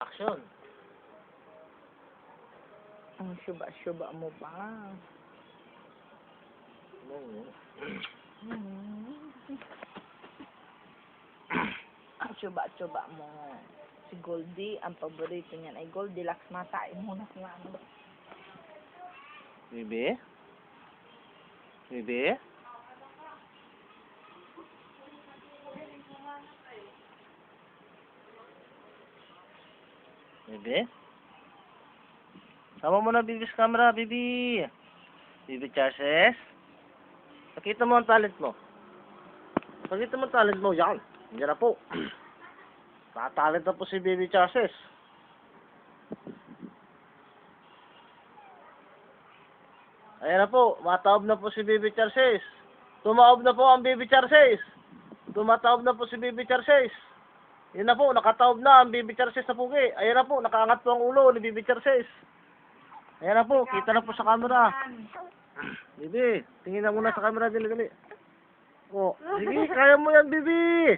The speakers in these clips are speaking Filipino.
Action. Ang syuba-syuba mo pa. Ang syuba-syuba mo. Si Goldie, ang paborito niyan ay Goldilocks. Matain mo na nga ano. Bibi? Bibi? Bibi? Sama mo na Bibi's camera, Bibi. Bibi Charles. Pakita mo ang talent mo. Pakita mo ang talent mo. Yan. Yan na po. Nakatalent na po si Bibi Charles. Ayan na po. Mataob na po si Bibi Charles. Tumaob na po ang Bibi Charles. Tumataob na po si Bibi Charles. Yan na po. Nakataob na ang Bibi Charles na pugi. Ayan na po. Nakaangat po ang ulo ni Bibi Charles. Ayan na po. Kita na po sa camera. Bibi, tingin na muna sa camera. Dali. Oh, sige. Kaya mo yan, Bibi.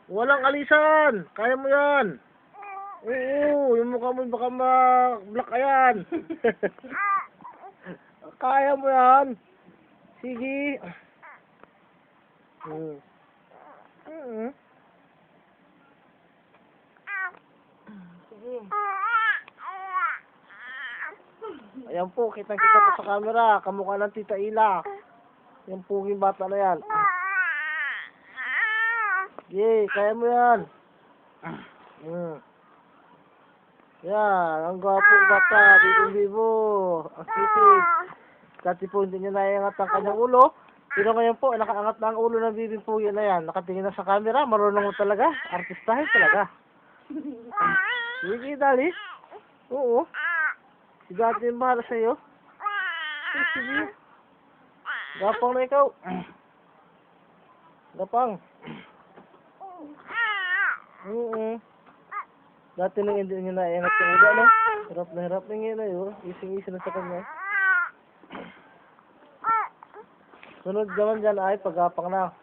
Walang alisan. Kaya mo yan. Oo, yung mukha mo baka ma-black ayan. Kaya mo yan. Sige. Sige. Ayan po, kitang-kita po sa camera. Kamukha ng Tita Ila. Yung puging bata na yan. Sige, kaya mo yan. Yan, ang gwapo bata. Bibo-bibo. Ang sisig. Dati po hindi niya naiangat ang kanyang ulo. Pero ngayon po, nakaangat na ang ulo ng bibing pugi na yan. Nakatingin na sa camera. Marunong mo talaga. Artistahin talaga. Sige, dali. Oo. Si dati yung bahala sa'yo. Sige. Gapang na ikaw. Gapang. Oo. Dati nang hindi niya naiangat yung ulo, no? Hirap na ngayon na yun. Ising-ising na sa kanya. Sunod naman dyan ay paggapang na.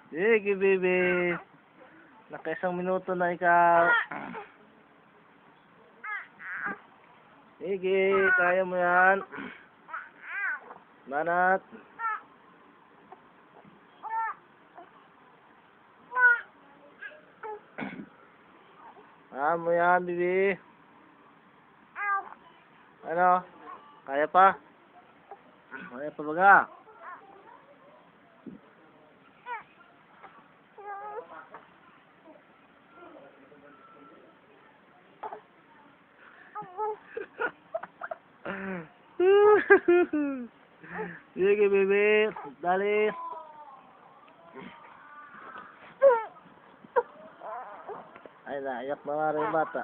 Sige, baby. Naka-1 minuto na ikaw. Sige, kaya mo yan. Manat. Kaya mo yan, baby. Ano? Kaya pa? Kaya pa baga? Sige, baby. Dali. Ay, naiyak na nga rin yung bata.